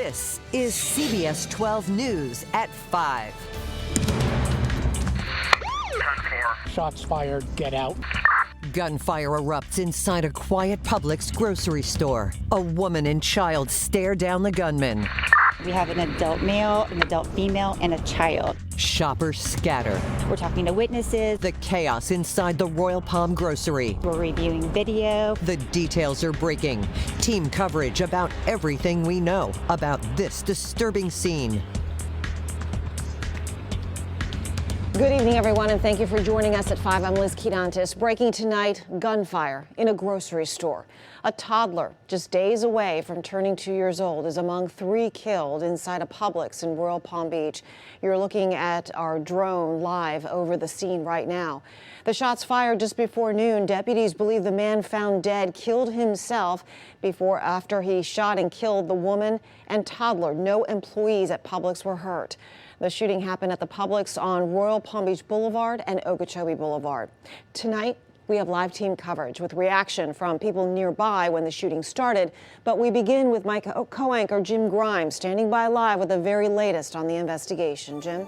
This is CBS 12 News at 5. Shots fired, get out. Gunfire erupts inside a quiet Publix grocery store. A woman and child stare down the gunman. We have an adult male, an adult female, and a child. Shoppers scatter. We're talking to witnesses. The chaos inside the Royal Palm grocery. We're reviewing video. The details are breaking. Team coverage about everything we know about this disturbing scene. Good evening, everyone, and thank you for joining us at 5. I'm Liz Kedantis. Breaking tonight, gunfire in a grocery store. A toddler just days away from turning 2 years old is among 3 killed inside a Publix in Royal Palm Beach. You're looking at our drone live over the scene right now. The shots fired just before noon. Deputies believe the man found dead killed himself after he shot and killed the woman and toddler. No employees at Publix were hurt. The shooting happened at the Publix on Royal Palm Beach Boulevard and Okeechobee Boulevard. Tonight, we have live team coverage with reaction from people nearby when the shooting started. But we begin with my co-anchor Jim Grimes standing by live with the very latest on the investigation. Jim?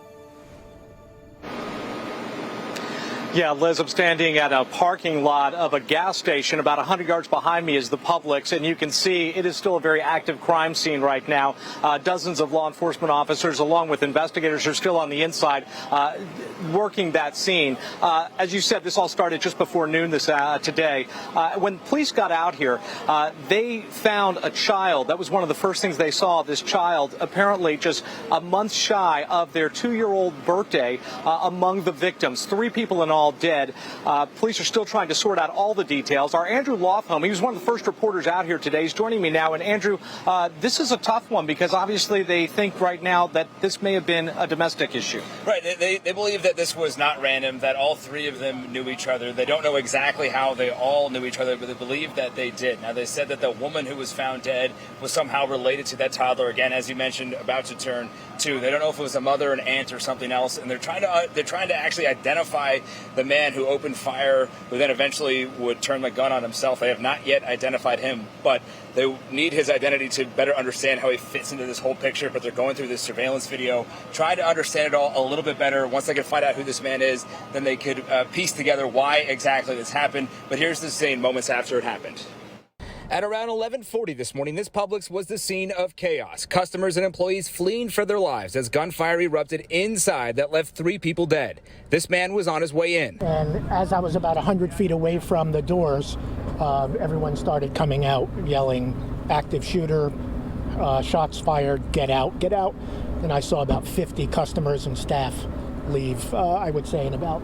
Yeah, Liz, I'm standing at a parking lot of a gas station. About 100 yards behind me is the Publix, and you can see it is still a very active crime scene right now. Dozens of law enforcement officers, along with investigators, are still on the inside working that scene. As you said, this all started just before noon today. When police got out here, they found a child. That was one of the first things they saw. This child, apparently just a month shy of their 2-year-old birthday, among the victims. 3 people in all dead. Police are still trying to sort out all the details. Our Andrew Lothomb, he was one of the first reporters out here today. He's joining me now. And Andrew, this is a tough one because obviously they think right now that this may have been a domestic issue. Right. They believe that this was not random, that all 3 of them knew each other. They don't know exactly how they all knew each other, but they believe that they did. Now, they said that the woman who was found dead was somehow related to that toddler, again, as you mentioned, about to turn 2. They don't know if it was a mother, an aunt, or something else, and they're trying to actually identify the man who opened fire, who then eventually would turn the gun on himself. They have not yet identified him, but they need his identity to better understand how he fits into this whole picture. But they're going through this surveillance video, trying to understand it all a little bit better. Once they can find out who this man is, then they could piece together why exactly this happened. But here's the scene moments after it happened. At around 11:40 this morning, this Publix was the scene of chaos. Customers and employees fleeing for their lives as gunfire erupted inside that left 3 people dead. This man was on his way in. And as I was about 100 feet away from the doors, everyone started coming out, yelling, active shooter, shots fired, get out, get out. And I saw about 50 customers and staff leave, I would say, in about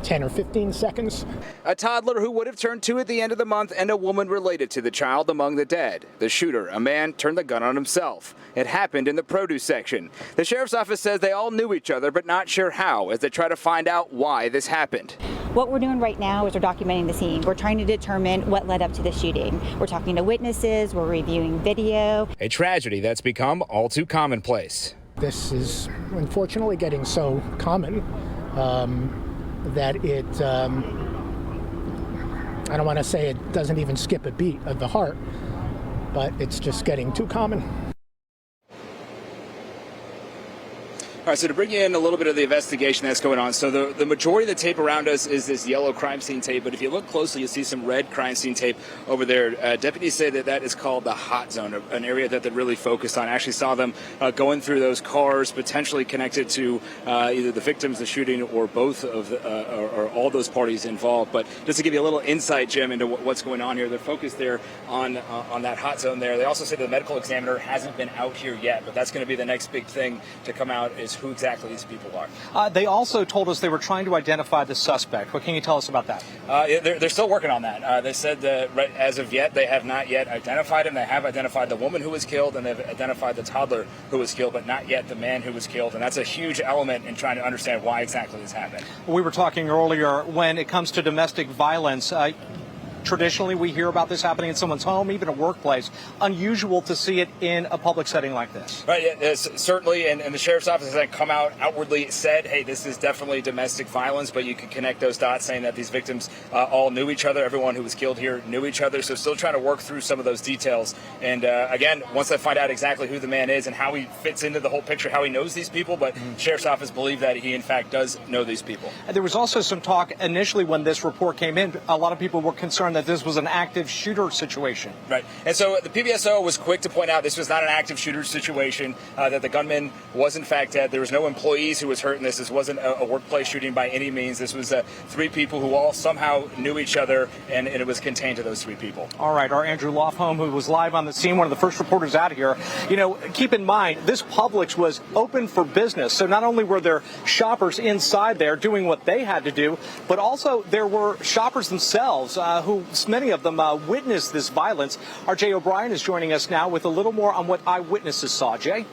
10 or 15 seconds. A toddler who would have turned 2 at the end of the month and a woman related to the child among the dead. The shooter, a man, turned the gun on himself. It happened in the produce section. The sheriff's office says they all knew each other, but not sure how, as they try to find out why this happened. What we're doing right now is we're documenting the scene. We're trying to determine what led up to the shooting. We're talking to witnesses. We're reviewing video. A tragedy that's become all too commonplace. This is unfortunately getting so common that it, I don't want to say it doesn't even skip a beat of the heart, but it's just getting too common. All right, so to bring you in a little bit of the investigation that's going on. So the majority of the tape around us is this yellow crime scene tape, but if you look closely, you'll see some red crime scene tape over there. Deputies say that is called the hot zone, an area that they're really focused on. I actually saw them going through those cars, potentially connected to either the victims, the shooting, or both of or all those parties involved. But just to give you a little insight, Jim, into what's going on here, they're focused there on that hot zone there. They also say the medical examiner hasn't been out here yet, but that's going to be the next big thing to come out, is who exactly these people are. They also told us they were trying to identify the suspect. What can you tell us about that? They're still working on that. They said that as of yet, they have not yet identified him. They have identified the woman who was killed, and they've identified the toddler who was killed, but not yet the man who was killed. And that's a huge element in trying to understand why exactly this happened. We were talking earlier, when it comes to domestic violence, Traditionally, we hear about this happening in someone's home, even a workplace. Unusual to see it in a public setting like this. Right, yeah, certainly, and the sheriff's office has come out outwardly said, hey, this is definitely domestic violence, but you can connect those dots saying that these victims all knew each other. Everyone who was killed here knew each other, so still trying to work through some of those details. And again, once they find out exactly who the man is and how he fits into the whole picture, how he knows these people, but sheriff's office believe that he in fact does know these people. And there was also some talk initially when this report came in. A lot of people were concerned that this was an active shooter situation. Right, and so the PBSO was quick to point out this was not an active shooter situation, that the gunman was in fact dead. There was no employees who was hurt in this. This wasn't a workplace shooting by any means. This was three people who all somehow knew each other, and it was contained to those three people. All right, our Andrew Lothomb, who was live on the scene, one of the first reporters out here. You know, keep in mind, this Publix was open for business, so not only were there shoppers inside there doing what they had to do, but also there were shoppers themselves who, many of them, witnessed this violence. Our Jay O'Brien is joining us now with a little more on what eyewitnesses saw. Jay?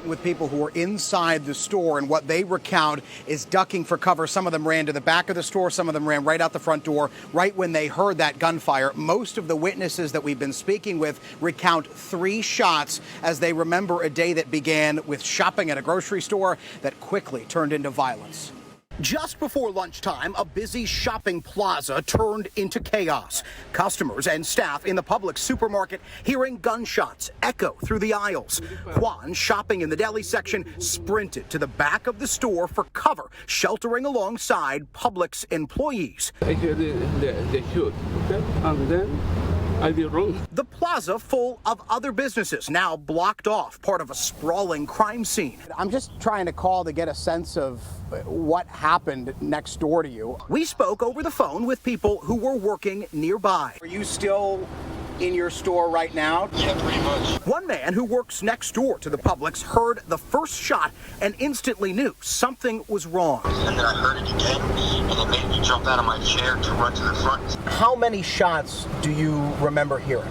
With people who were inside the store, and what they recount is ducking for cover. Some of them ran to the back of the store, some of them ran right out the front door right when they heard that gunfire. Most of the witnesses that we've been speaking with recount 3 shots as they remember a day that began with shopping at a grocery store that quickly turned into violence. Just before lunchtime, a busy shopping plaza turned into chaos. Customers and staff in the Publix supermarket hearing gunshots echo through the aisles. Juan, shopping in the deli section, sprinted to the back of the store for cover, sheltering alongside Publix employees. I hear they shoot, okay? And then I did wrong. The plaza full of other businesses now blocked off, part of a sprawling crime scene. I'm just trying to call to get a sense of what happened next door to you. We spoke over the phone with people who were working nearby. Are you still in your store right now? Yeah, pretty much. One man who works next door to the Publix heard the first shot and instantly knew something was wrong. And then I heard it again, and it made me jump out of my chair to run to the front. How many shots do you remember hearing?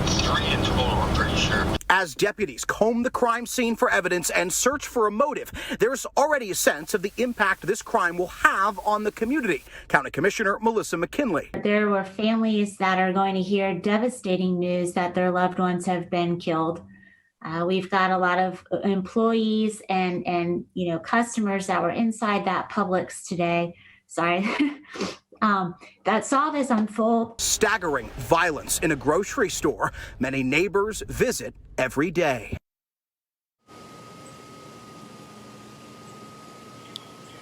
3 in total, I'm pretty sure. As deputies comb the crime scene for evidence and search for a motive, there's already a sense of the impact this crime will have on the community. County Commissioner Melissa McKinley. There were families that are going to hear devastating news that their loved ones have been killed. We've got a lot of employees and customers that were inside that Publix today. Sorry. That saw this unfold. Staggering violence in a grocery store many neighbors visit every day.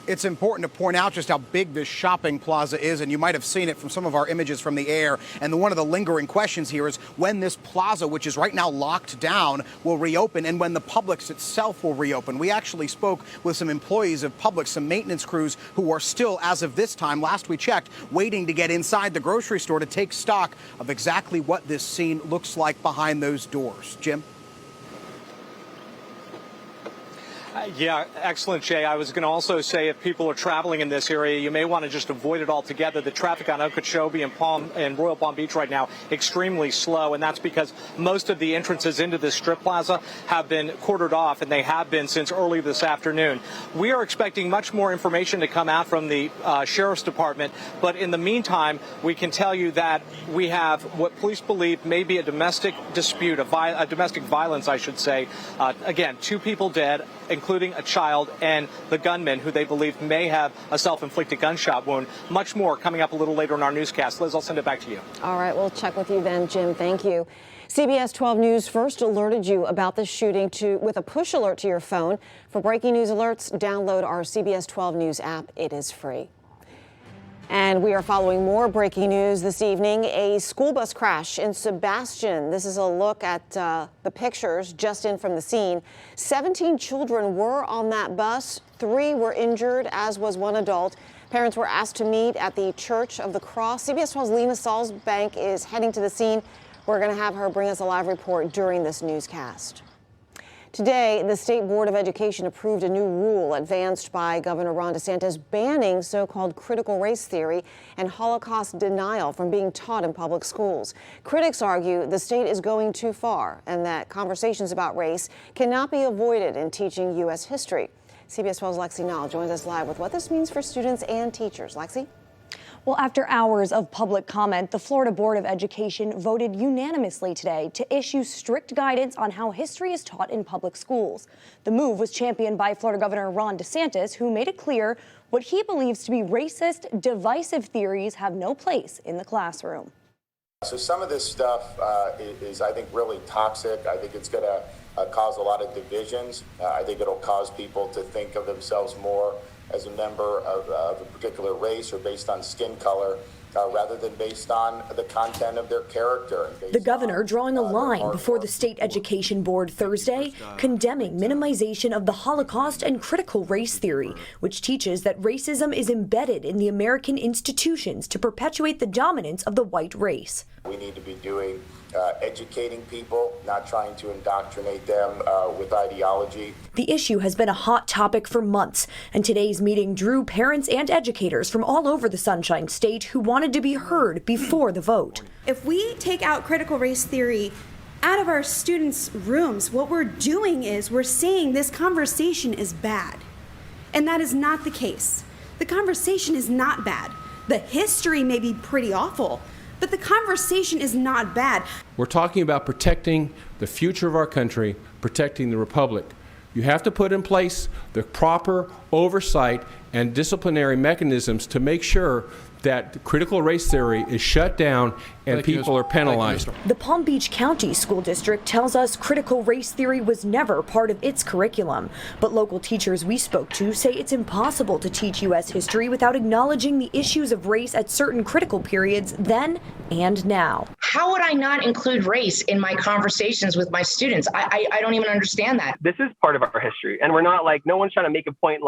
It's important to point out just how big this shopping plaza is, and you might have seen it from some of our images from the air. And one of the lingering questions here is when this plaza, which is right now locked down, will reopen, and when the Publix itself will reopen. We actually spoke with some employees of Publix, some maintenance crews who are still, as of this time, last we checked, waiting to get inside the grocery store to take stock of exactly what this scene looks like behind those doors. Jim? Yeah, excellent, Jay. I was going to also say if people are traveling in this area, you may want to just avoid it altogether. The traffic on Okeechobee and Royal Palm Beach right now extremely slow, and that's because most of the entrances into this strip plaza have been quartered off, and they have been since early this afternoon. We are expecting much more information to come out from the Sheriff's Department, but in the meantime, we can tell you that we have what police believe may be a domestic dispute, a domestic violence, I should say. Again, 2 people dead, including a child, and the gunman, who they believe may have a self-inflicted gunshot wound. Much more coming up a little later in our newscast. Liz, I'll send it back to you. All right, we'll check with you then, Jim. Thank you. CBS 12 News first alerted you about this shooting with a push alert to your phone. For breaking news alerts, download our CBS 12 News app. It is free. And we are following more breaking news this evening. A school bus crash in Sebastian. This is a look at the pictures just in from the scene. 17 children were on that bus. 3 were injured, as was 1 adult. Parents were asked to meet at the Church of the Cross. CBS 12's Lena Salzbank is heading to the scene. We're going to have her bring us a live report during this newscast. Today, the State Board of Education approved a new rule advanced by Governor Ron DeSantis banning so-called critical race theory and Holocaust denial from being taught in public schools. Critics argue the state is going too far and that conversations about race cannot be avoided in teaching U.S. history. CBS 12's Lexi Nall joins us live with what this means for students and teachers. Lexi? Well, after hours of public comment, the Florida Board of Education voted unanimously today to issue strict guidance on how history is taught in public schools. The move was championed by Florida Governor Ron DeSantis, who made it clear what he believes to be racist, divisive theories have no place in the classroom. So some of this stuff is, I think, really toxic. I think it's going to cause a lot of divisions. I think it'll cause people to think of themselves more as a member of a particular race or based on skin color, rather than based on the content of their character. The governor drawing a line before the state education board Thursday, condemning minimization of the Holocaust and critical race theory, which teaches that racism is embedded in the American institutions to perpetuate the dominance of the white race. We need to be doing educating people, not trying to indoctrinate them with ideology. The issue has been a hot topic for months, and today's meeting drew parents and educators from all over the Sunshine State who wanted to be heard before the vote. If we take out critical race theory out of our students' rooms, what we're doing is we're saying this conversation is bad. And that is not the case. The conversation is not bad. The history may be pretty awful, but the conversation is not bad. We're talking about protecting the future of our country, protecting the republic. You have to put in place the proper oversight and disciplinary mechanisms to make sure that critical race theory is shut down and people are penalized. The Palm Beach County School District tells us critical race theory was never part of its curriculum. But local teachers we spoke to say it's impossible to teach U.S. history without acknowledging the issues of race at certain critical periods then and now. How would I not include race in my conversations with my students? I don't even understand that. This is part of our history, and we're not no one's trying to make a point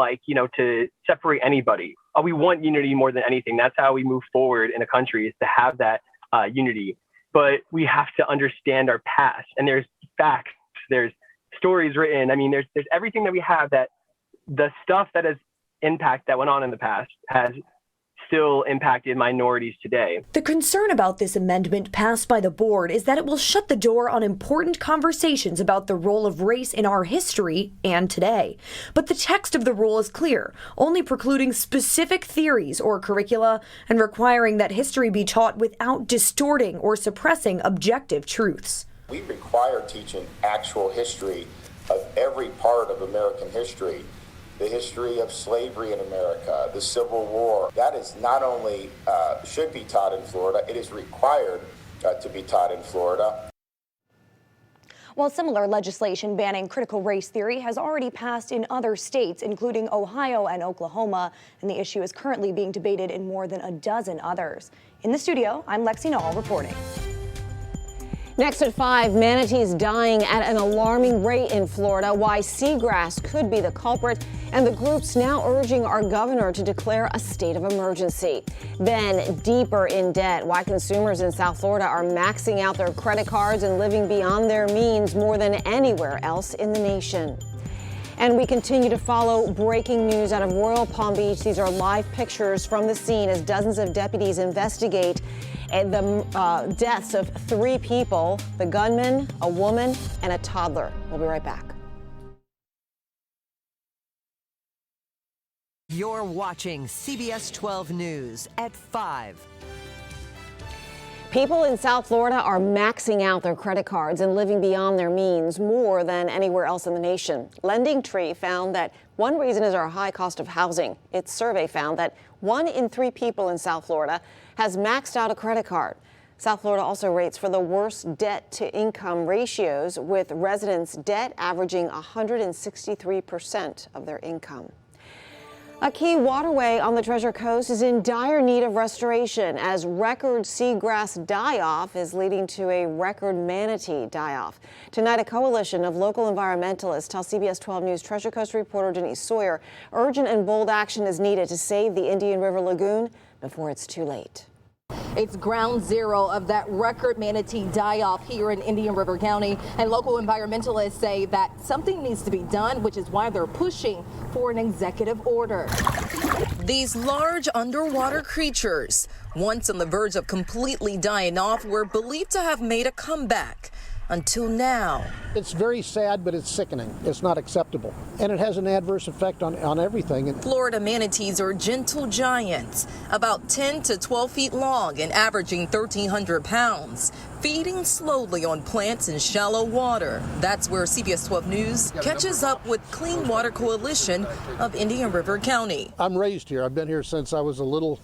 to separate anybody. We want unity more than anything. That's how we move forward in a country, is to have that unity. But we have to understand our past, and there's facts, there's stories written. I mean, there's everything that we have, that the stuff that has impact that went on in the past has still impacted minorities today. The concern about this amendment passed by the board is that it will shut the door on important conversations about the role of race in our history and today. But the text of the rule is clear, only precluding specific theories or curricula and requiring that history be taught without distorting or suppressing objective truths. We require teaching actual history of every part of American history. The history of slavery in America, the Civil War. That is not only should be taught in Florida, it is required to be taught in Florida. While similar legislation banning critical race theory has already passed in other states, including Ohio and Oklahoma, and the issue is currently being debated in more than a dozen others. In the studio, I'm Lexi Nall reporting. Next at 5, manatees dying at an alarming rate in Florida, why seagrass could be the culprit, and the groups now urging our governor to declare a state of emergency. Then, deeper in debt, why consumers in South Florida are maxing out their credit cards and living beyond their means more than anywhere else in the nation. And we continue to follow breaking news out of Royal Palm Beach. These are live pictures from the scene as dozens of deputies investigate the deaths of 3 people, the gunman, a woman, and a toddler. We'll be right back. You're watching CBS 12 News at 5. People in South Florida are maxing out their credit cards and living beyond their means more than anywhere else in the nation. LendingTree found that one reason is our high cost of housing. Its survey found that 1 in 3 people in South Florida has maxed out a credit card. South Florida also rates for the worst debt-to-income ratios, with residents' debt averaging 163% of their income. A key waterway on the Treasure Coast is in dire need of restoration as record seagrass die-off is leading to a record manatee die-off. Tonight, a coalition of local environmentalists tell CBS 12 News Treasure Coast reporter Denise Sawyer urgent and bold action is needed to save the Indian River Lagoon before it's too late. It's ground zero of that record manatee die-off here in Indian River County, and local environmentalists say that something needs to be done, which is why they're pushing for an executive order. These large underwater creatures, once on the verge of completely dying off, were believed to have made a comeback. until now. It's very sad, but it's sickening. It's not acceptable. And it has an adverse effect on everything. Florida manatees are gentle giants, about 10 to 12 feet long and averaging 1,300 pounds, feeding slowly on plants in shallow water. That's where CBS 12 News catches up with Clean Water Coalition of Indian River County. I'm raised here. I've been here since I was a little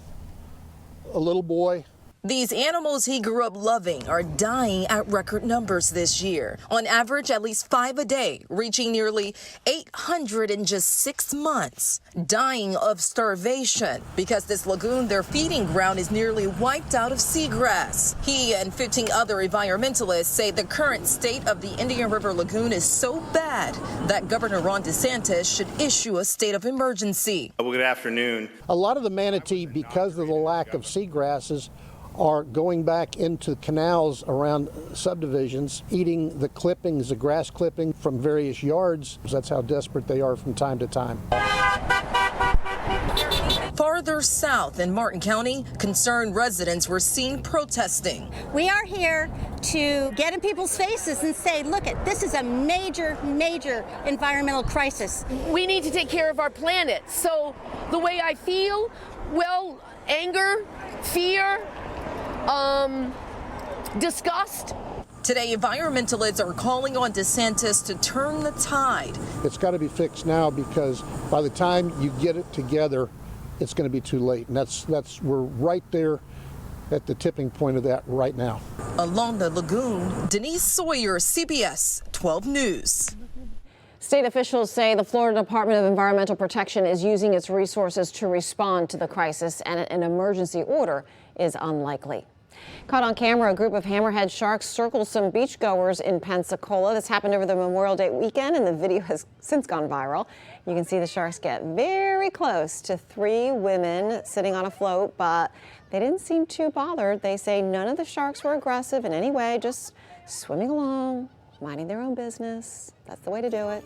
boy. These animals he grew up loving are dying at record numbers this year. On average, at least 5 a day, reaching nearly 800 in just 6 months, dying of starvation because this lagoon, their feeding ground, is nearly wiped out of seagrass. He and 15 other environmentalists say the current state of the Indian River Lagoon is so bad that Governor Ron DeSantis should issue a state of emergency. Well, good afternoon. A lot of the manatee, because of the lack of seagrasses, are going back into canals around subdivisions, eating the clippings, the grass clipping from various yards. That's how desperate they are from time to time. Farther south in Martin County, concerned residents were seen protesting. We are here to get in people's faces and say, look, this is a major, major environmental crisis. We need to take care of our planet. So the way I feel, well, anger, fear, disgust. Today, environmentalists are calling on DeSantis to turn the tide. It's got to be fixed now, because by the time you get it together, it's going to be too late. And we're right there at the tipping point of that right now. Along the lagoon, Denise Sawyer, CBS 12 News. State officials say the Florida Department of Environmental Protection is using its resources to respond to the crisis, and an emergency order is unlikely. Caught on camera, a group of hammerhead sharks circled some beachgoers in Pensacola. This happened over the Memorial Day weekend, and the video has since gone viral. You can see the sharks get very close to 3 women sitting on a float, but they didn't seem too bothered. They say none of the sharks were aggressive in any way, just swimming along, minding their own business. That's the way to do it.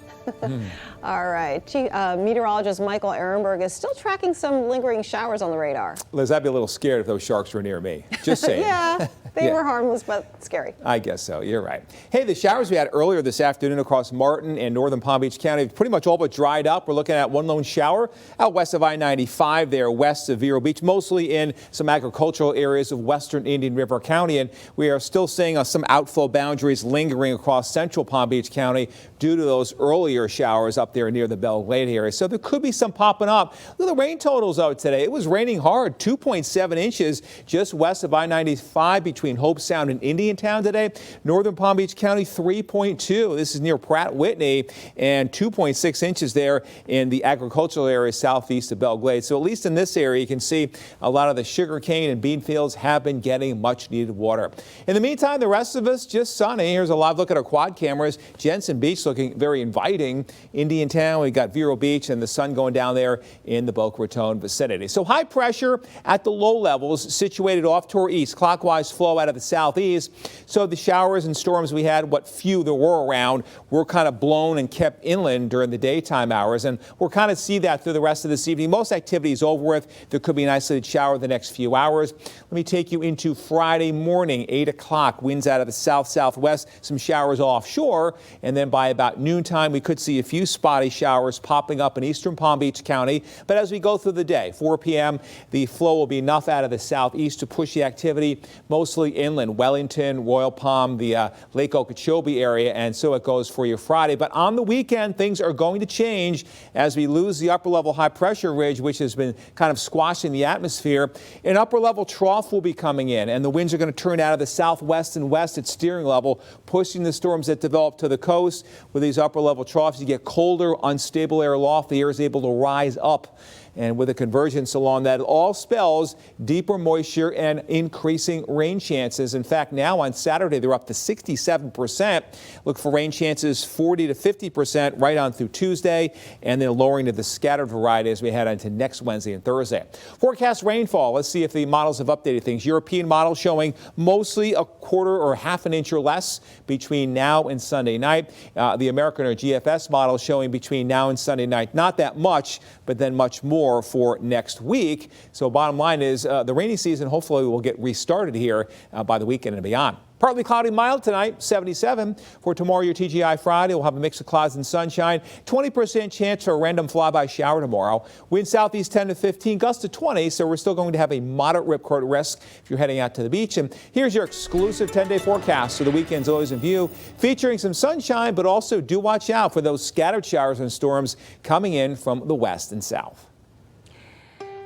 All right. Meteorologist Michael Ehrenberg is still tracking some lingering showers on the radar. Liz, I'd be a little scared if those sharks were near me. Just saying. Yeah, they were harmless, but scary. I guess so. You're right. Hey, the showers we had earlier this afternoon across Martin and northern Palm Beach County pretty much all but dried up. We're looking at one lone shower out west of I-95 there, west of Vero Beach, mostly in some agricultural areas of western Indian River County. And we are still seeing some outflow boundaries lingering across central Palm Beach County due to those earlier showers up there near the Belle Glade area. So there could be some popping up. Look at the rain totals out today. It was raining hard, 2.7 inches just west of I-95 between Hope Sound and Indiantown today. Northern Palm Beach County, 3.2. This is near Pratt Whitney, and 2.6 inches there in the agricultural area southeast of Belle Glade. So at least in this area, you can see a lot of the sugarcane and bean fields have been getting much needed water. In the meantime, the rest of us just sunny. Here's a live look at our quad cameras. Jensen Beach looking very inviting. Indiantown, we got Vero Beach and the sun going down there in the Boca Raton vicinity. So high pressure at the low levels situated off to our east, clockwise flow out of the southeast. So the showers and storms we had, what few there were around, were kind of blown and kept inland during the daytime hours. And we'll kind of see that through the rest of this evening. Most activity is over with. There could be an isolated shower the next few hours. Let me take you into Friday morning, 8 o'clock. Winds out of the south-southwest, some showers offshore. And then by about noontime, we could see a few spotty showers popping up in eastern Palm Beach County. But as we go through the day, 4 p.m., the flow will be enough out of the southeast to push the activity mostly inland, Wellington, Royal Palm, the Lake Okeechobee area, and so it goes for you Friday. But on the weekend, things are going to change as we lose the upper-level high-pressure ridge, which has been kind of squashing the atmosphere. An upper-level trough will be coming in, and the winds are going to turn out of the southwest and west at steering level, pushing the storms that develop to the coast. With these upper-level troughs, you get colder, unstable air aloft. The air is able to rise up. And with a convergence along that, it all spells deeper moisture and increasing rain chances. In fact, now on Saturday, they're up to 67%. Look for rain chances 40 to 50% right on through Tuesday, and then lowering to the scattered variety as we head into next Wednesday and Thursday. Forecast rainfall. Let's see if the models have updated things. European model showing mostly a quarter or half an inch or less between now and Sunday night. The American or GFS model showing between now and Sunday night, not that much, but then much more more for next week. So bottom line is the rainy season hopefully will get restarted here by the weekend and beyond. Partly cloudy, mild tonight, 77. For tomorrow, your TGI Friday, we'll have a mix of clouds and sunshine. 20% chance for a random flyby shower tomorrow. Wind southeast 10 to 15, gusts to 20, so we're still going to have a moderate ripcord risk if you're heading out to the beach. And here's your exclusive 10-day forecast, so the weekend's always in view, featuring some sunshine, but also do watch out for those scattered showers and storms coming in from the west and south.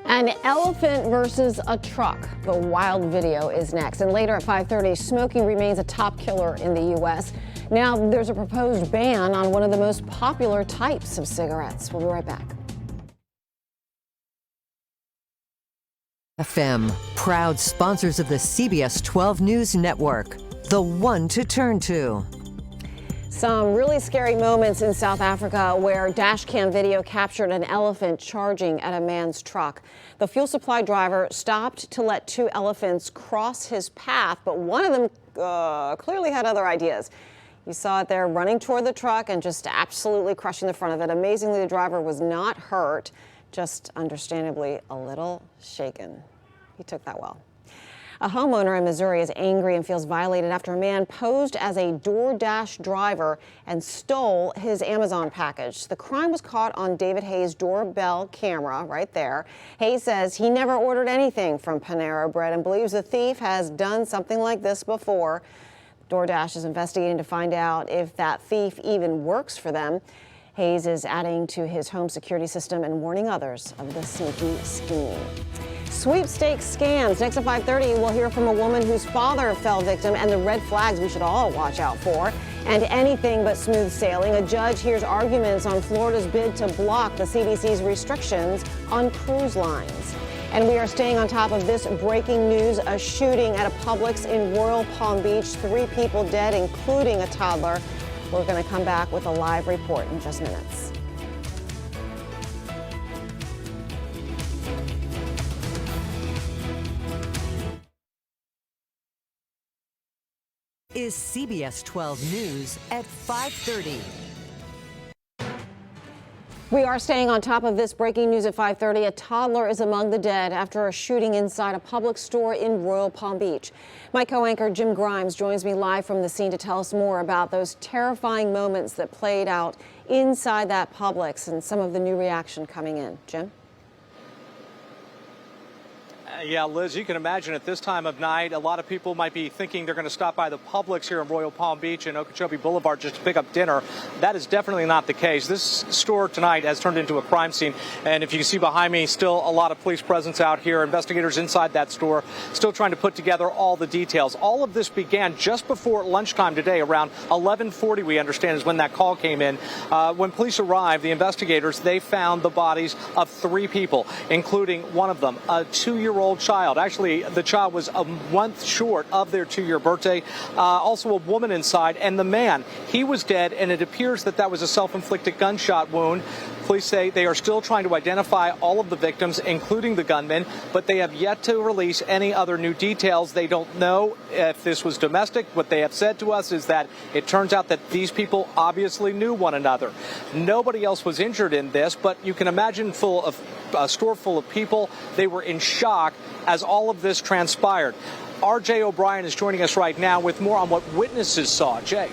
An elephant versus a truck. The wild video is next. And later at 5:30, smoking remains a top killer in the U.S. Now there's a proposed ban on one of the most popular types of cigarettes. We'll be right back. FM, proud sponsors of the CBS 12 News Network, the one to turn to. Some really scary moments in South Africa where dash cam video captured an elephant charging at a man's truck. The fuel supply driver stopped to let two elephants cross his path, but one of them clearly had other ideas. You saw it there running toward the truck and just absolutely crushing the front of it. Amazingly, the driver was not hurt, just understandably a little shaken. He took that well. A homeowner in Missouri is angry and feels violated after a man posed as a DoorDash driver and stole his Amazon package. The crime was caught on David Hayes' doorbell camera right there. Hayes says he never ordered anything from Panera Bread and believes the thief has done something like this before. DoorDash is investigating to find out if that thief even works for them. Hayes is adding to his home security system and warning others of the sneaky scheme. Sweepstakes scams. Next at 5:30, we'll hear from a woman whose father fell victim and the red flags we should all watch out for. And anything but smooth sailing. A judge hears arguments on Florida's bid to block the CDC's restrictions on cruise lines. And we are staying on top of this breaking news. A shooting at a Publix in Royal Palm Beach. 3 people dead, including a toddler. We're going to come back with a live report in just minutes. Is CBS 12 News at 5:30. We are staying on top of this breaking news at 5:30. A toddler is among the dead after a shooting inside a Publix store in Royal Palm Beach. My co-anchor Jim Grimes joins me live from the scene to tell us more about those terrifying moments that played out inside that Publix and some of the new reaction coming in. Jim? Yeah, Liz, you can imagine at this time of night, a lot of people might be thinking they're going to stop by the Publix here in Royal Palm Beach and Okeechobee Boulevard just to pick up dinner. That is definitely not the case. This store tonight has turned into a crime scene. And if you can see behind me, still a lot of police presence out here. Investigators inside that store still trying to put together all the details. All of this began just before lunchtime today, around 11:40, we understand, is when that call came in. When police arrived, the investigators, they found the bodies of 3 people, including one of them, a 2-year-old child. Actually, the child was a month short of their 2-year birthday. Also a woman inside, and the man, he was dead, and it appears that that was a self-inflicted gunshot wound. Police say they are still trying to identify all of the victims, including the gunman, but they have yet to release any other new details. They don't know if this was domestic. What they have said to us is that it turns out that these people obviously knew one another. Nobody else was injured in this, but you can imagine a store full of people. They were in shock as all of this transpired. R.J. O'Brien is joining us right now with more on what witnesses saw. Jay.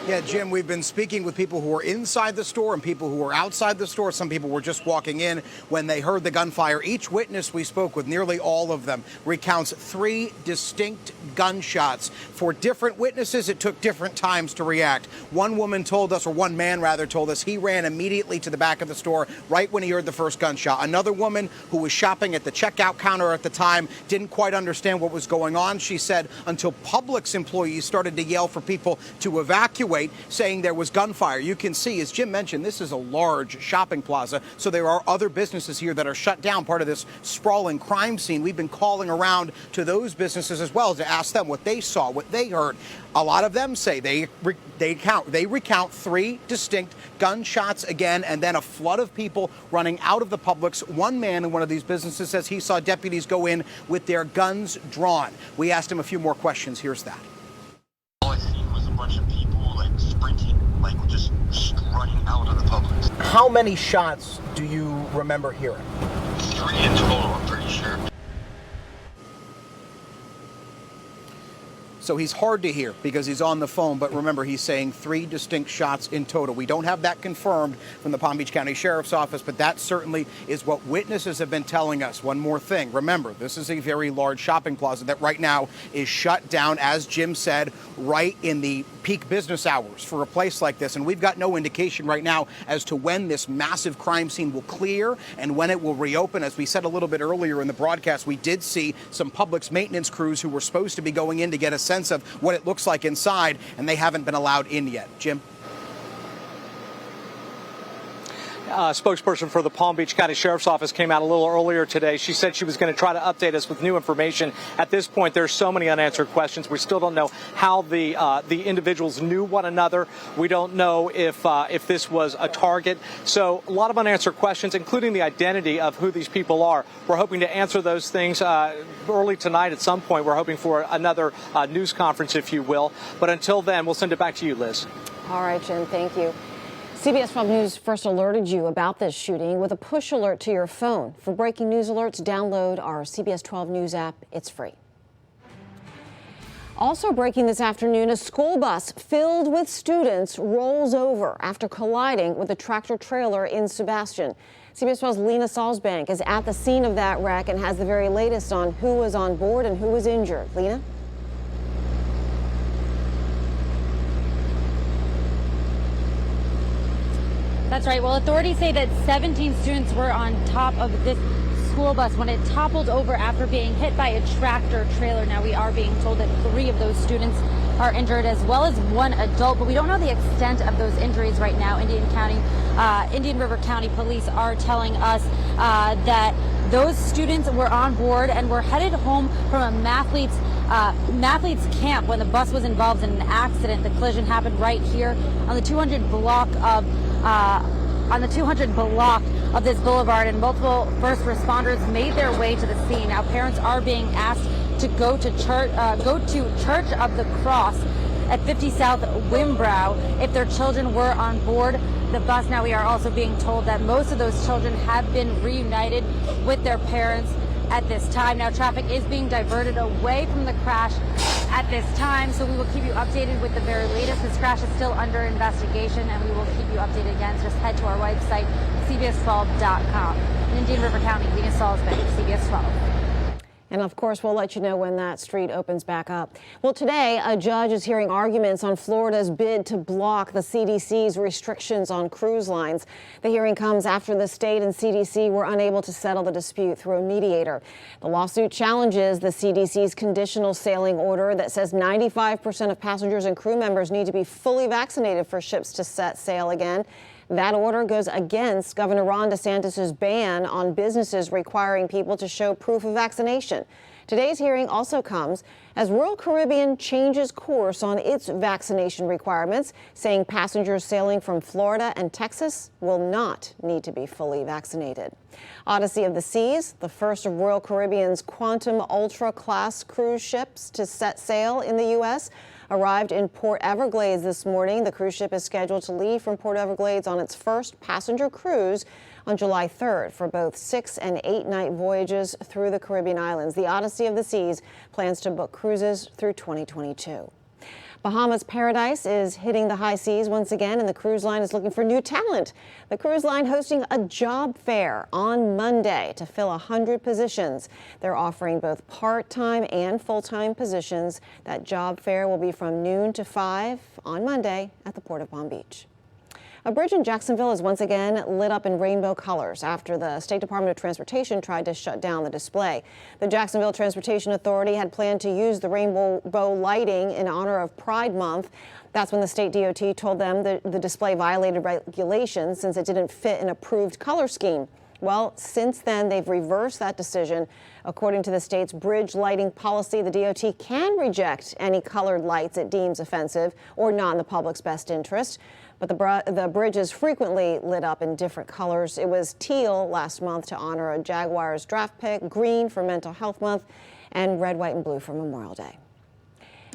Yeah, Jim, we've been speaking with people who were inside the store and people who were outside the store. Some people were just walking in when they heard the gunfire. Each witness we spoke with, nearly all of them, recounts 3 distinct gunshots. For different witnesses, it took different times to react. One woman told us, or one man rather, told us he ran immediately to the back of the store right when he heard the first gunshot. Another woman who was shopping at the checkout counter at the time didn't quite understand what was going on. She said until Publix employees started to yell for people to evacuate, saying there was gunfire. You can see, as Jim mentioned, this is a large shopping plaza, so there are other businesses here that are shut down, part of this sprawling crime scene. We've been calling around to those businesses as well to ask them what they saw, what they heard. A lot of them say they recount 3 distinct gunshots again, and then a flood of people running out of the Publix. One man in one of these businesses says he saw deputies go in with their guns drawn. We asked him a few more questions. Here's that. All I seen was a bunch of people sprinting, just running out of the Publix. How many shots do you remember hearing? 3 in total, I'm pretty sure. So he's hard to hear because he's on the phone, but remember, he's saying 3 distinct shots in total. We don't have that confirmed from the Palm Beach County Sheriff's Office, but that certainly is what witnesses have been telling us. One more thing. Remember, this is a very large shopping plaza that right now is shut down, as Jim said, right in the peak business hours for a place like this. And we've got no indication right now as to when this massive crime scene will clear and when it will reopen. As we said a little bit earlier in the broadcast, we did see some Publix maintenance crews who were supposed to be going in to get a sense of what it looks like inside, and they haven't been allowed in yet. Jim? Spokesperson for the Palm Beach County Sheriff's Office came out a little earlier today. She said she was going to try to update us with new information. At this point, there's so many unanswered questions. We still don't know how the individuals knew one another. We don't know if this was a target. So a lot of unanswered questions, including the identity of who these people are. We're hoping to answer those things early tonight at some point. We're hoping for another news conference, if you will. But until then, we'll send it back to you, Liz. All right, Jim, thank you. CBS 12 News first alerted you about this shooting with a push alert to your phone. For breaking news alerts, download our CBS 12 News app. It's free. Also breaking this afternoon, a school bus filled with students rolls over after colliding with a tractor trailer in Sebastian. CBS 12's Lena Salzbank is at the scene of that wreck and has the very latest on who was on board and who was injured. Lena? That's right. Well, authorities say that 17 students were on top of this school bus when it toppled over after being hit by a tractor trailer. Now, we are being told that 3 of those students are injured, as well as 1 adult, but we don't know the extent of those injuries right now. Indian River County Police are telling us that those students were on board and were headed home from a mathletes camp when the bus was involved in an accident. The collision happened right here on the 200 block of this boulevard, and multiple first responders made their way to the scene. Now, parents are being asked to go to Church of the Cross at 50 South Wimbrow if their children were on board the bus. Now, we are also being told that most of those children have been reunited with their parents at this time. Now, traffic is being diverted away from the crash at this time, so we will keep you updated with the very latest. This crash is still under investigation, and we will keep you updated again. So just head to our website, cbs12.com. In Indian River County, Lena Salzbank, CBS 12. And of course, we'll let you know when that street opens back up. Well, today, a judge is hearing arguments on Florida's bid to block the CDC's restrictions on cruise lines. The hearing comes after the state and CDC were unable to settle the dispute through a mediator. The lawsuit challenges the CDC's conditional sailing order that says 95% of passengers and crew members need to be fully vaccinated for ships to set sail again. That order goes against Governor Ron DeSantis' ban on businesses requiring people to show proof of vaccination. Today's hearing also comes as Royal Caribbean changes course on its vaccination requirements, saying passengers sailing from Florida and Texas will not need to be fully vaccinated. Odyssey of the Seas, the first of Royal Caribbean's Quantum Ultra class cruise ships to set sail in the U.S., arrived in Port Everglades this morning. The cruise ship is scheduled to leave from Port Everglades on its first passenger cruise on July 3rd for both 6- and 8-night voyages through the Caribbean islands. The Odyssey of the Seas plans to book cruises through 2022. Bahamas Paradise is hitting the high seas once again, and the cruise line is looking for new talent. The cruise line hosting a job fair on Monday to fill 100 positions. They're offering both part-time and full-time positions. That job fair will be from noon to 5 on Monday at the Port of Palm Beach. A bridge in Jacksonville is once again lit up in rainbow colors after the State Department of Transportation tried to shut down the display. The Jacksonville Transportation Authority had planned to use the rainbow lighting in honor of Pride Month. That's when the state DOT told them that the display violated regulations since it didn't fit an approved color scheme. Well, since then, they've reversed that decision. According to the state's bridge lighting policy, the DOT can reject any colored lights it deems offensive or not in the public's best interest. But the bridge is frequently lit up in different colors. It was teal last month to honor a Jaguars draft pick, green for Mental Health Month, and red, white, and blue for Memorial Day.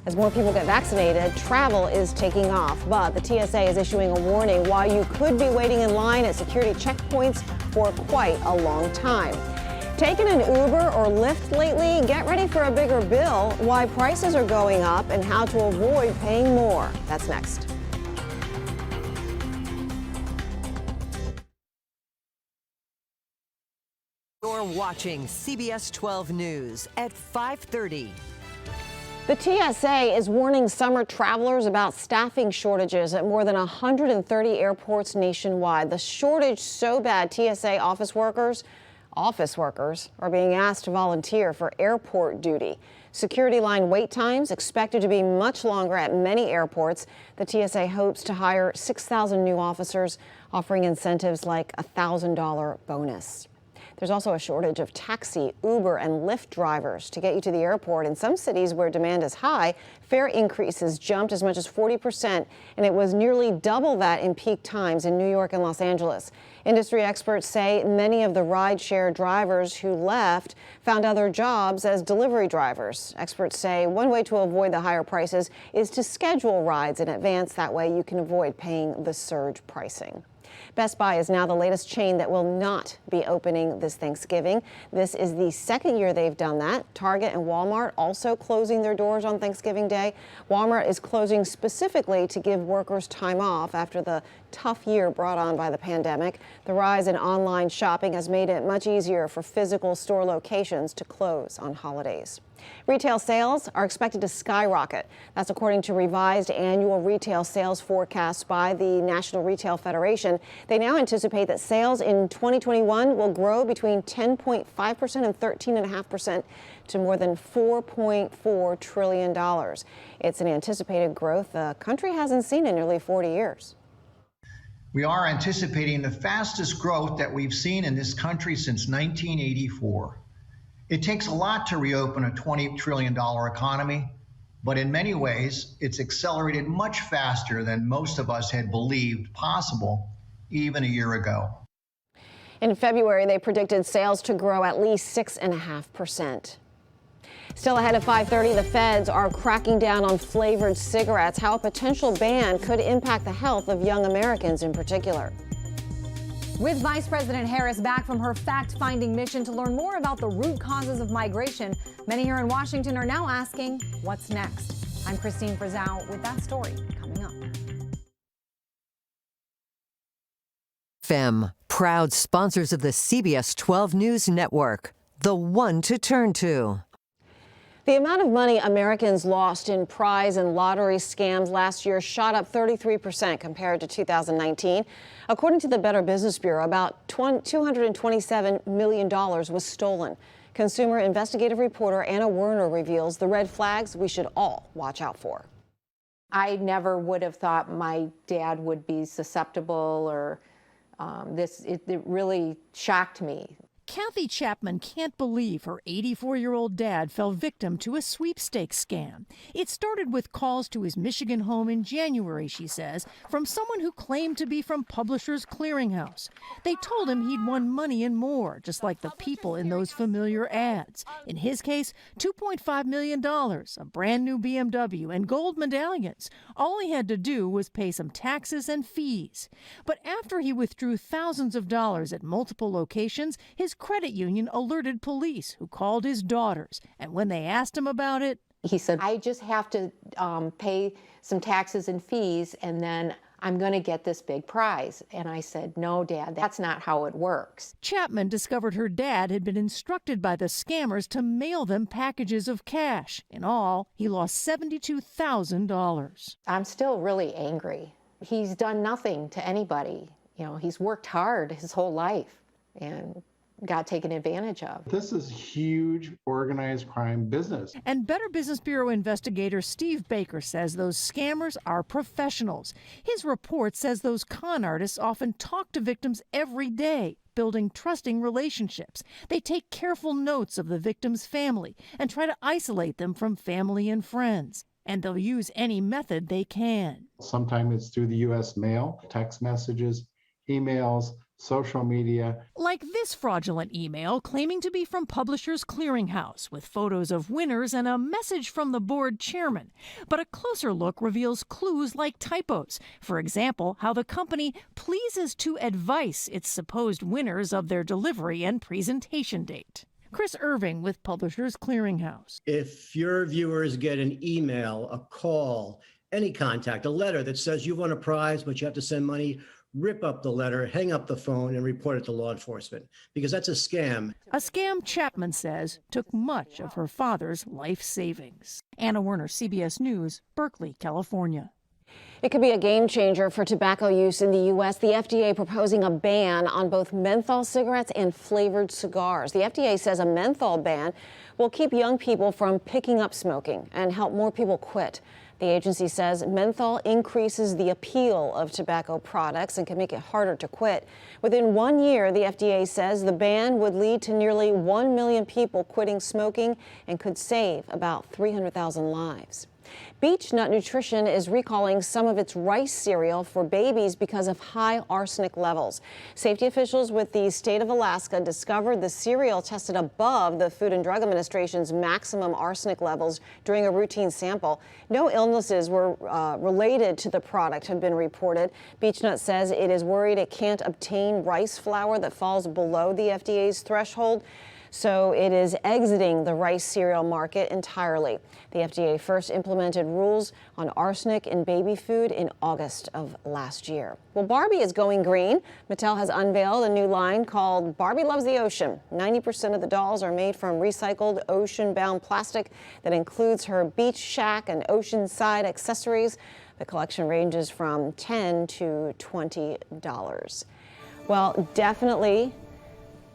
As more people get vaccinated, travel is taking off, but the TSA is issuing a warning why you could be waiting in line at security checkpoints for quite a long time. Taking an Uber or Lyft lately? Get ready for a bigger bill, why prices are going up, and how to avoid paying more. That's next. You're watching CBS 12 News at 5:30. The TSA is warning summer travelers about staffing shortages at more than 130 airports nationwide. The shortage so bad, TSA office workers are being asked to volunteer for airport duty. Security line wait times expected to be much longer at many airports. The TSA hopes to hire 6,000 new officers, offering incentives like a $1,000 bonus. There's also a shortage of taxi, Uber, and Lyft drivers to get you to the airport. In some cities where demand is high, fare increases jumped as much as 40%, and it was nearly double that in peak times in New York and Los Angeles. Industry experts say many of the rideshare drivers who left found other jobs as delivery drivers. Experts say one way to avoid the higher prices is to schedule rides in advance. That way you can avoid paying the surge pricing. Best Buy is now the latest chain that will not be opening this Thanksgiving. This is the second year they've done that. Target and Walmart also closing their doors on Thanksgiving Day. Walmart is closing specifically to give workers time off after the tough year brought on by the pandemic. The rise in online shopping has made it much easier for physical store locations to close on holidays. Retail sales are expected to skyrocket. That's according to revised annual retail sales forecasts by the National Retail Federation. They now anticipate that sales in 2021 will grow between 10.5% and 13.5% to more than $4.4 trillion. It's an anticipated growth the country hasn't seen in nearly 40 years. We are anticipating the fastest growth that we've seen in this country since 1984. It takes a lot to reopen a $20 trillion economy, but in many ways, it's accelerated much faster than most of us had believed possible even a year ago. In February, they predicted sales to grow at least 6.5%. Still ahead of 5:30, the feds are cracking down on flavored cigarettes, how a potential ban could impact the health of young Americans in particular. With Vice President Harris back from her fact-finding mission to learn more about the root causes of migration, many here in Washington are now asking, what's next? I'm Christine Frizzell with that story coming up. FEM, proud sponsors of the CBS 12 News Network, the one to turn to. The amount of money Americans lost in prize and lottery scams last year shot up 33% compared to 2019. According to the Better Business Bureau, about $227 million was stolen. Consumer investigative reporter Anna Werner reveals the red flags we should all watch out for. I never would have thought my dad would be susceptible or it really shocked me. Kathy Chapman can't believe her 84-year-old dad fell victim to a sweepstakes scam. It started with calls to his Michigan home in January, she says, from someone who claimed to be from Publishers Clearinghouse. They told him he'd won money and more, just like the people in those familiar ads. In his case, $2.5 million, a brand new BMW, and gold medallions. All he had to do was pay some taxes and fees. But after he withdrew thousands of dollars at multiple locations, his credit union alerted police, who called his daughters. And when they asked him about it, he said, I just have to pay some taxes and fees, and then I'm going to get this big prize. And I said, no, Dad, that's not how it works. Chapman discovered her dad had been instructed by the scammers to mail them packages of cash. In all, he lost $72,000. I'm still really angry. He's done nothing to anybody. You know, he's worked hard his whole life and got taken advantage of. This is huge organized crime business. And Better Business Bureau investigator Steve Baker says those scammers are professionals. His report says those con artists often talk to victims every day, building trusting relationships. They take careful notes of the victim's family and try to isolate them from family and friends. And they'll use any method they can. Sometimes it's through the U.S. mail, text messages, emails, social media. Like this fraudulent email claiming to be from Publishers Clearinghouse with photos of winners and a message from the board chairman. But a closer look reveals clues like typos. For example, how the company pleases to advise its supposed winners of their delivery and presentation date. Chris Irving with Publishers Clearinghouse. If your viewers get an email, a call, any contact, a letter that says you won a prize, but you have to send money, rip up the letter, hang up the phone, and report it to law enforcement, because that's a scam. A scam Chapman says took much of her father's life savings. Anna Werner, CBS News, Berkeley, California. It could be a game changer for tobacco use in the U.S. The FDA proposing a ban on both menthol cigarettes and flavored cigars. The FDA says a menthol ban will keep young people from picking up smoking and help more people quit. The agency says menthol increases the appeal of tobacco products and can make it harder to quit. Within 1 year, the FDA says the ban would lead to nearly 1 million people quitting smoking and could save about 300,000 lives. Beech Nut Nutrition is recalling some of its rice cereal for babies because of high arsenic levels. Safety officials with the state of Alaska discovered the cereal tested above the Food and Drug Administration's maximum arsenic levels during a routine sample. No illnesses were related to the product have been reported. Beech Nut says it is worried it can't obtain rice flour that falls below the FDA's threshold, so it is exiting the rice cereal market entirely. The FDA first implemented rules on arsenic in baby food in August of last year. Well, Barbie is going green. Mattel has unveiled a new line called Barbie Loves the Ocean. 90% of the dolls are made from recycled ocean-bound plastic that includes her beach shack and oceanside accessories. The collection ranges from $10 to $20. Well, definitely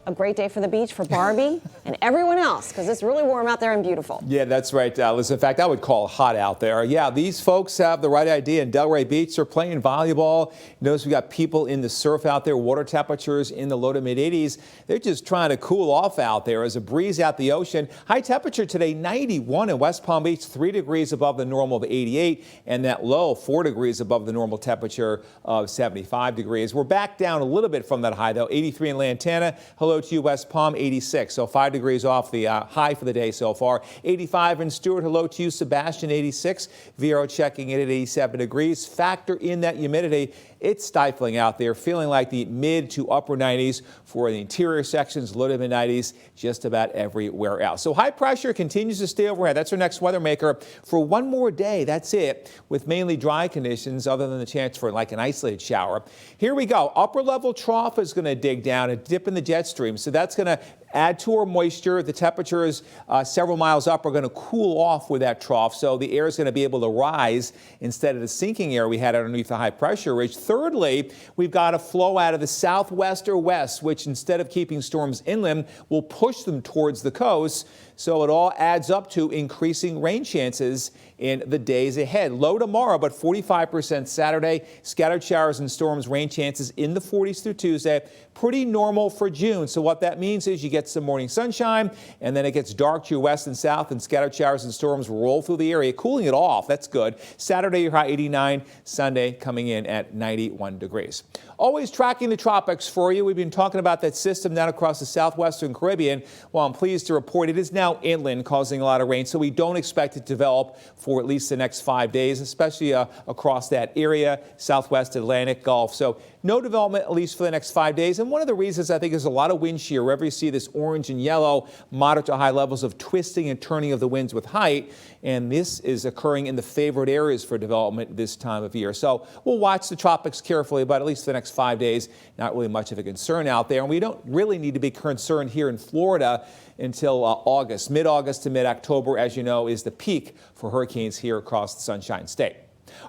a great day for the beach for Barbie and everyone else, because it's really warm out there and beautiful. Yeah, that's right, Liz. In fact, I would call it hot out there. Yeah, these folks have the right idea. In Delray Beach, they're playing volleyball. Notice we got people in the surf out there, water temperatures in the low to mid 80s. They're just trying to cool off out there as a breeze out the ocean. High temperature today, 91 in West Palm Beach, 3 degrees above the normal of 88, and that low, 4 degrees above the normal temperature of 75 degrees. We're back down a little bit from that high, though. 83 in Lantana. Hello to you, West Palm, 86. So 5 degrees off the high for the day so far. 85 in Stewart. Hello to you, Sebastian, 86. Vero checking in at 87 degrees. Factor in that humidity. It's stifling out there, feeling like the mid to upper 90s for the interior sections, low to mid 90s, just about everywhere else. So high pressure continues to stay overhead. That's our next weather maker for one more day. That's it, with mainly dry conditions other than the chance for like an isolated shower. Here we go. Upper level trough is going to dig down and dip in the jet stream. So that's going to add to our moisture. The temperatures several miles up are going to cool off with that trough, so the air is going to be able to rise instead of the sinking air we had underneath the high pressure ridge. Thirdly, we've got a flow out of the southwest or west, which instead of keeping storms inland, will push them towards the coast. So it all adds up to increasing rain chances in the days ahead. Low tomorrow, but 45% Saturday. Scattered showers and storms, rain chances in the 40s through Tuesday. Pretty normal for June. So what that means is you get some morning sunshine, and then it gets dark to your west and south, and scattered showers and storms roll through the area, cooling it off. That's good. Saturday, your high 89. Sunday coming in at 91 degrees. Always tracking the tropics for you. We've been talking about that system down across the southwestern Caribbean. Well, I'm pleased to report it is now inland, causing a lot of rain, so we don't expect it to develop for at least the next 5 days, especially across that area, southwest Atlantic Gulf. So no development, at least for the next 5 days. And one of the reasons I think is a lot of wind shear. Wherever you see this orange and yellow, moderate to high levels of twisting and turning of the winds with height. And this is occurring in the favored areas for development this time of year. So we'll watch the tropics carefully, but at least for the next 5 days, not really much of a concern out there. And we don't really need to be concerned here in Florida until August. Mid-August to mid-October, as you know, is the peak for hurricanes here across the Sunshine State.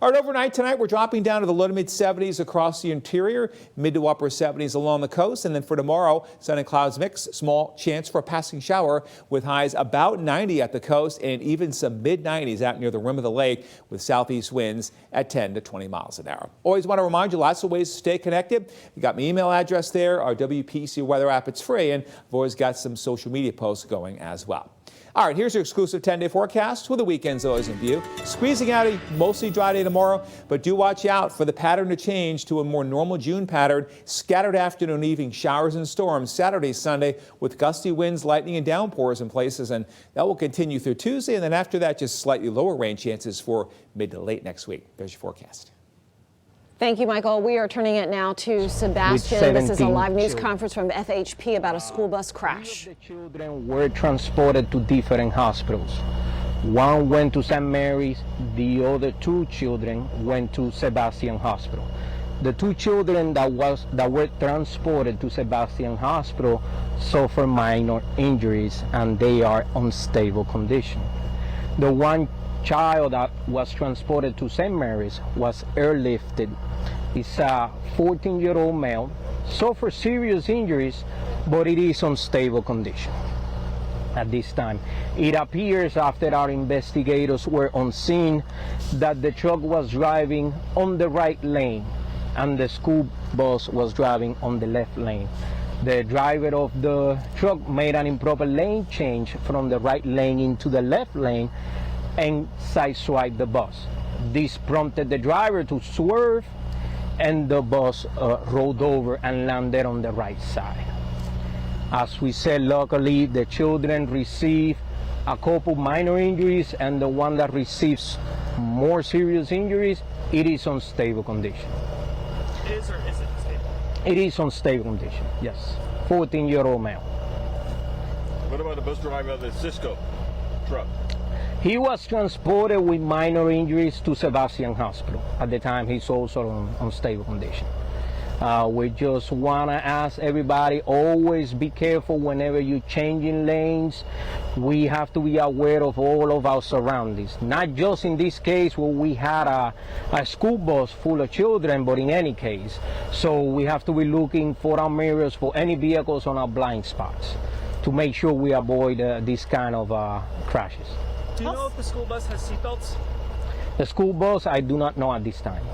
All right, overnight tonight, we're dropping down to the low to mid 70s across the interior, mid to upper 70s along the coast. And then for tomorrow, sun and clouds mix, small chance for a passing shower with highs about 90 at the coast and even some mid 90s out near the rim of the lake with southeast winds at 10 to 20 miles an hour. Always want to remind you, lots of ways to stay connected. You got my email address there, our WPC weather app. It's free, and I've always got some social media posts going as well. All right, here's your exclusive 10-day forecast with the weekends always in view. Squeezing out a mostly dry day tomorrow, but do watch out for the pattern to change to a more normal June pattern. Scattered afternoon, evening showers and storms Saturday, Sunday with gusty winds, lightning and downpours in places, and that will continue through Tuesday. And then after that, just slightly lower rain chances for mid to late next week. There's your forecast. Thank you, Michael. We are turning it now to Sebastian. This is a live news conference from FHP about a school bus crash. The children were transported to different hospitals. One went to St. Mary's, the other two children went to Sebastian Hospital. The two children that were transported to Sebastian Hospital suffered minor injuries and they are in stable condition. The one child that was transported to St. Mary's was airlifted. He's a 14-year-old male, suffered serious injuries, but it is in stable condition at this time. It appears after our investigators were on scene that the truck was driving on the right lane and the school bus was driving on the left lane. The driver of the truck made an improper lane change from the right lane into the left lane and sideswiped the bus. This prompted the driver to swerve and the bus rolled over and landed on the right side. As we said, luckily the children received a couple minor injuries and the one that receives more serious injuries, it is on stable condition. Is or isn't stable? It is on stable condition, yes. 14-year-old male. What about the bus driver of the Cisco truck? He was transported with minor injuries to Sebastian Hospital. At the time, he's also on stable condition. We just want to ask everybody, always be careful whenever you're changing lanes. We have to be aware of all of our surroundings. Not just in this case where we had a school bus full of children, but in any case. So we have to be looking for our mirrors, for any vehicles on our blind spots, to make sure we avoid this kind of crashes. Do you know if the school bus has seatbelts? The school bus, I do not know at this time.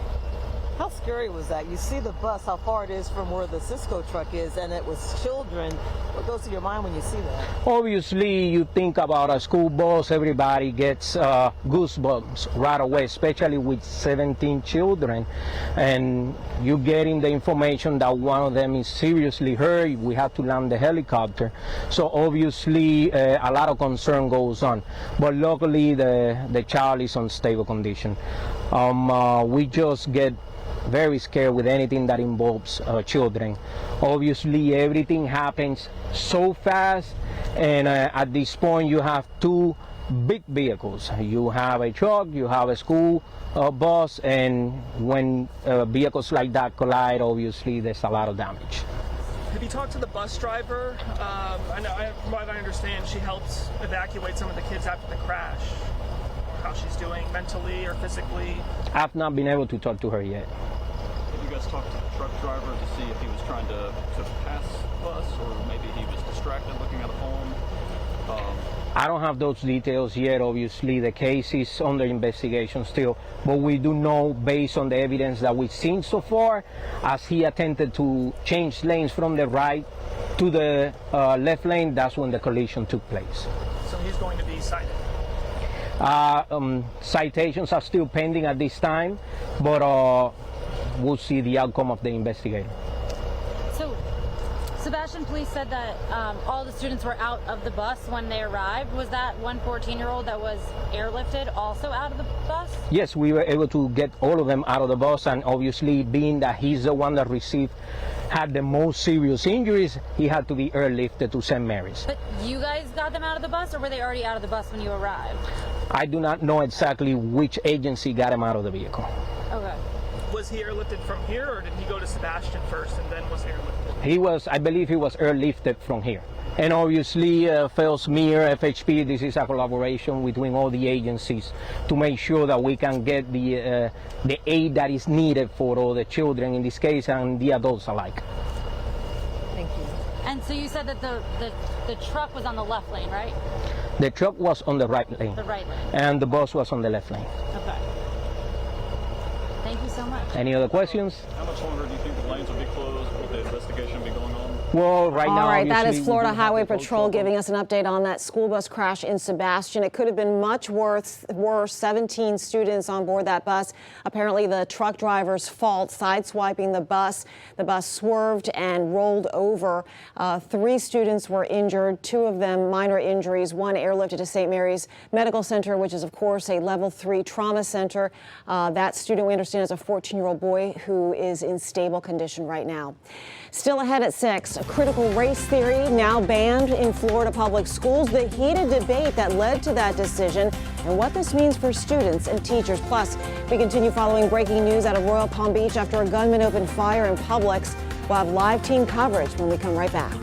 How scary was that? You see the bus, how far it is from where the Cisco truck is, and it was children. What goes through your mind when you see that? Obviously, you think about a school bus, everybody gets goosebumps right away, especially with 17 children. And you getting the information that one of them is seriously hurt, we have to land the helicopter. So obviously, a lot of concern goes on. But luckily, the child is on stable condition. We just get very scared with anything that involves children. Obviously, everything happens so fast, and at this point you have two big vehicles. You have a truck, you have a school bus, and when vehicles like that collide, obviously there's a lot of damage. Have you talked to the bus driver? From what I understand, she helped evacuate some of the kids after the crash. How she's doing mentally or physically? I've not been able to talk to her yet. Have you guys talked to the truck driver to see if he was trying to pass the bus, or maybe he was distracted looking at a phone? I don't have those details yet. Obviously, the case is under investigation still, but we do know, based on the evidence that we've seen so far, as he attempted to change lanes from the right to the left lane, that's when the collision took place. So he's going to be cited? Citations are still pending at this time, but we'll see the outcome of the investigation. So, Sebastian, police said that all the students were out of the bus when they arrived. Was that one 14-year-old that was airlifted also out of the bus? Yes, we were able to get all of them out of the bus, and obviously, being that he's the one that had the most serious injuries, he had to be airlifted to St. Mary's. But you guys got them out of the bus, or were they already out of the bus when you arrived? I do not know exactly which agency got him out of the vehicle. Okay. Was he airlifted from here, or did he go to Sebastian first and then was airlifted? He was, I believe he was airlifted from here. And obviously, FELSMIR, FHP, this is a collaboration between all the agencies to make sure that we can get the aid that is needed for all the children in this case and the adults alike. Thank you. And so you said that the truck was on the left lane, right? The truck was on the right lane. The right lane. And the bus was on the left lane. Okay. Thank you so much. Any other questions? How much longer do you think the lanes will be closed? Will the investigation be going on? Well, right now, all right, that obviously, is Florida we do have Highway the tow Patrol truck. giving us an update on that school bus crash in Sebastian. It could have been much worse. 17 students on board that bus. Apparently, the truck driver's fault, sideswiping the bus. The bus swerved and rolled over. 3 students were injured, 2 of them minor injuries, 1 airlifted to St. Mary's Medical Center, which is, of course, a level 3 trauma center. That student, we understand, is a 14-year-old boy who is in stable condition right now. Still ahead at 6, a critical race theory now banned in Florida public schools, the heated debate that led to that decision, and what this means for students and teachers. Plus, we continue following breaking news out of Royal Palm Beach after a gunman opened fire in Publix. We'll have live team coverage when we come right back.